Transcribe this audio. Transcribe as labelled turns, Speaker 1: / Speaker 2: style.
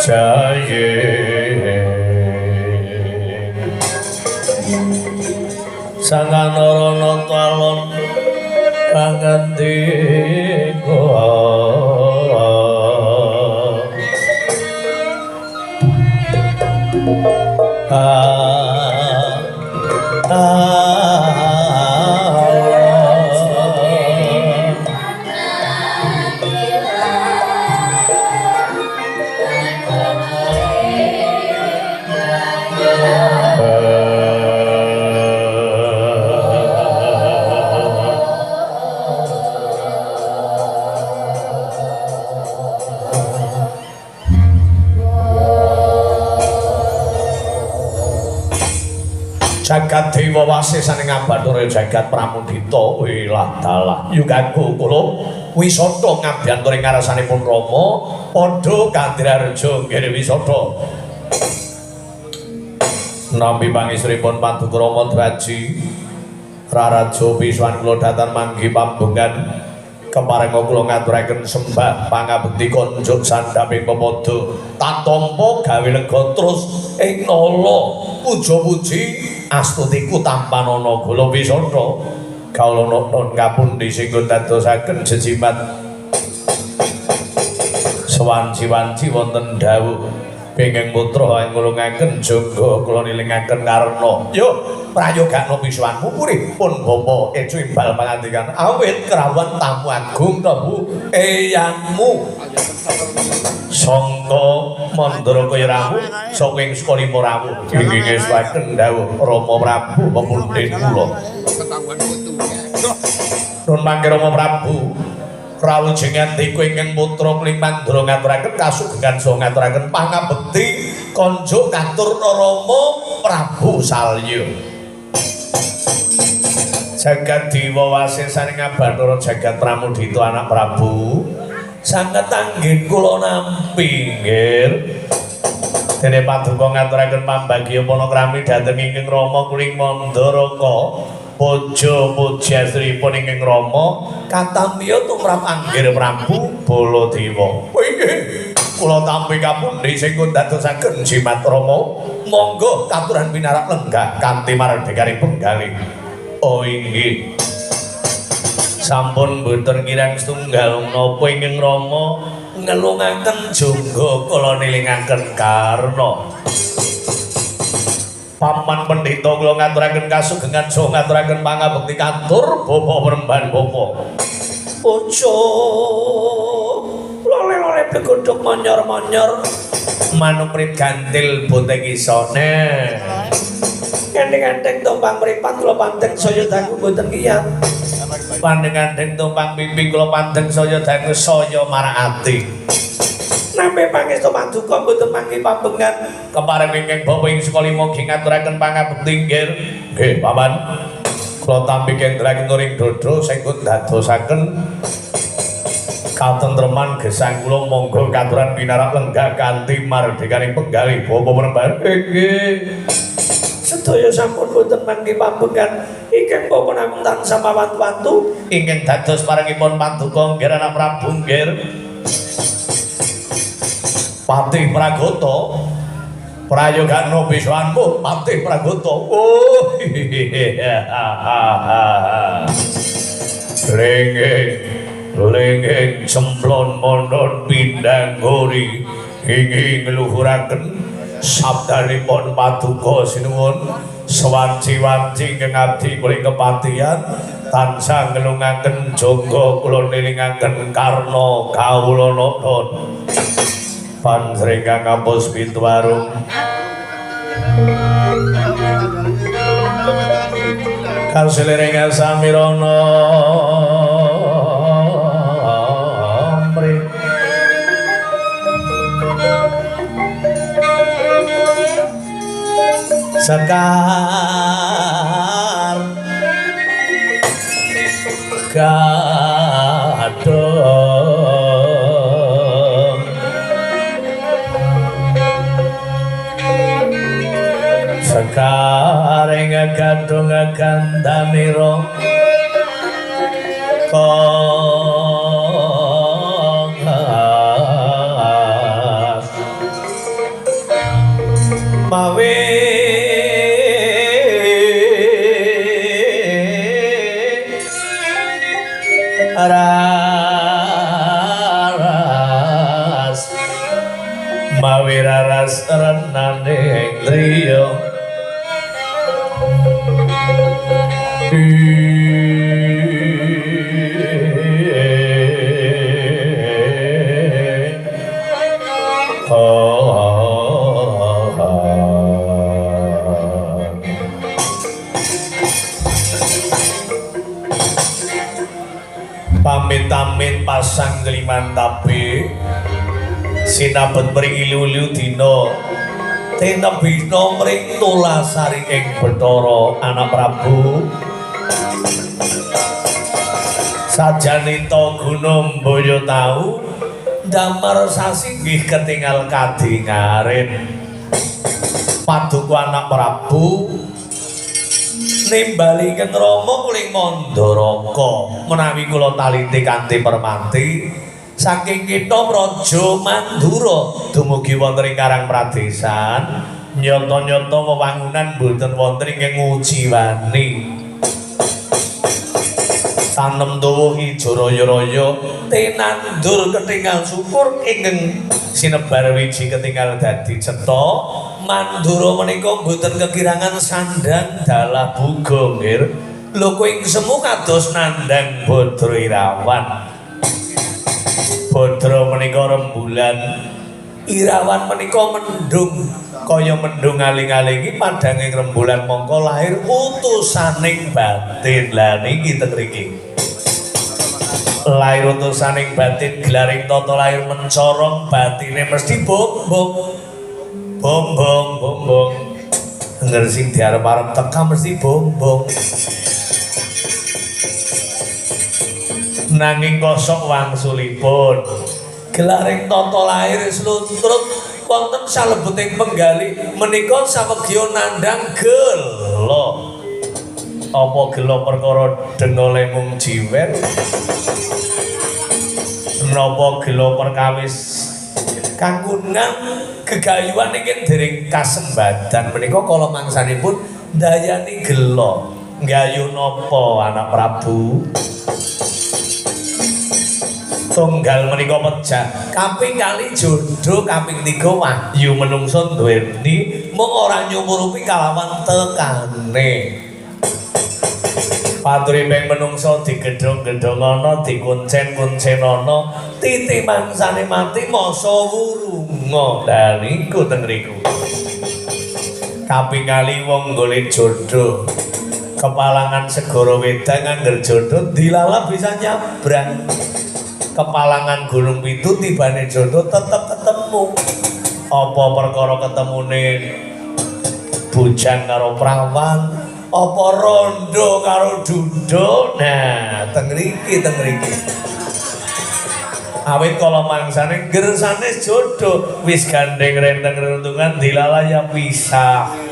Speaker 1: jaye sanganarana talon pangandika jagat dewa wasesane ngabathura jagat pramudita wilah dalah yugaku kula wisata ngabyanturing ngarasanipun Rama padha Kandrareja nggih wisata nampi pangistripun Paduka Rama Dwaji Raraja Biswan kula dhateng manggi pambungan keparenga kula ngaturaken sembah pangabekti konjuk sandhaping pepodo tatampa gawe lega terus ing nala puja-puji astutiku tanpa ana kula wisata kawula nuwun ngapundi singgo dadosaken jejimat sawanci-wanci wonten dawuh penging putra ngulungaken jangga kula nilingaken karna yo prayogakna piswanmu puripun bapa ecu imbal pangandikan awit krawon tamu agung Prabu eyangmu sangka mandara kaya rawuh saking sekalima rawuh inggih saken dawuh Rama Prabu pepundhen kula nuwun mangke Rama Prabu rawuh jengantiku ingkang putra Klimandra ngaturaken kasugengan saha ngaturaken pangabekti konjuk katur Rama Prabu Salya jagat dewa wasesane ngabathura jagat pramudita anak Prabu sanget anggen kula nampi nggih dene Paduka ngaturaken pambagya panakrami dhateng ingkang Rama Klimandra Puja pujastripun ingkang Rama katamya tumrap anggir Prabu Baladewa. Inggih, kula tampi kapundi sing dadosaken jimat Rama. Monggo katuran pinarak lenggah kanthi mardekaning penggalih. Oh inggih. Sampun mboten kirang setunggal menapa ingkang Rama ngelungaken jangga kula nilingaken karna Paman Pendhita kula ngaturaken kasugengan saha ngaturaken pangabekti katur bapa Peremban bapa. Ojo lole-lole begodhog monyor-monyor manuprit gantil boten isone. Gandeng-gandeng tumpang mripat kula panteng saya dangu boten kiyat. Pandeng-gandeng tumpang pipi kula panteng saya dangu saya marang-ati. Nampi pangestu Paduka mboten mangke pambengan kepareng ingkang bapa ing sekalima ngaturaken pangabekti nggih Paman kula tampi kendraking turing dada sengkut dadosaken katentreman gesang kula monggo katuran pinarak lenggah kanthi mardekaning penggalih bapa Peremban nggih sedaya sampun boten mangke pambengan ingkang bapa namung tansah mawantu-wantu ingkang dados parengipun Paduka nggih anak Prabu nggih Patih Pragata prayogakna biswanmu Patih Pragata oh lenggeng cemplon mondon pindang gori inggih ngluhuraken sabdanipun Paduka sinuwun sawanci-wanci ingkang abdi kula kepatihan tansah ngelungaken jangga kula nilingaken karna kawula nuwun Pansrengkang kampus Pitwarung Kansilerengan Samirana Mri Sekar Gadong Sekaring gadung gandamira kongas raras mawi raras renane driya pamit-pamit pasang keliman tapi sinabet mring ilu-ilu dina tinebina mring tulasari ing Bathara anak Prabu sajanita gunung boyo tau damar sasinggih ketinggal kadingaren paduka anak Prabu nimbalinken Rama kuling Mandaraka menawi kula taliti kanthi permati saking kita Praja Mandura dumugi wonten ing Karang Pradesan nyata-nyata wewangunan boten wonten ing ngujiwani tanem dawa ijo raya-raya tinandur ketinggal syukur ingkang sinebar wiji ketinggal dadi cetha Mandura menika boten kekirangan sandang dalah buga nggih lho kuwi semu kados nandang Badra Irawan Badra menika rembulan Irawan menika mendung kaya mendung aling-alingi padhanging rembulan mongko lahir utusaning batin lah niki teng mriki lahir utusaning batin gelaring tata lahir mencorong batine mesti bombong denger sing diarep-arep teka mesti bombong nanging kosok wangsulipun gelaring tata lahir sluntrut wonten salebeting penggali menika sawegya nandhang gelo apa gelo perkara dengole mung jiwer napa gelo perkawis kangkungan gegayuhan ingkang dereng kasembadan menika kala mangsanipun dayani gelo nggayu napa anak Prabu tunggal menika pejah kaping kali jodoh kaping 3 wahyu menungso duweni mung ora nyumurupi kalawan tekane paturiping menungso digedhong-gedhongana dikuncen-kuncenana titi mangsane mati masa wurunga lha niku teng mriku kaping kali wong golek jodoh kepalangan segara wedang angger jodoh dilalap bisa nyabrang kepalangan gunung pitu tibane jodoh tetep ketemu apa perkara ketemune bujang karo prawan apa rondo karo dudo nah teng mriki awit kala mangsane gersane jodoh wis gandeng renteng rentungan dilalaya pisah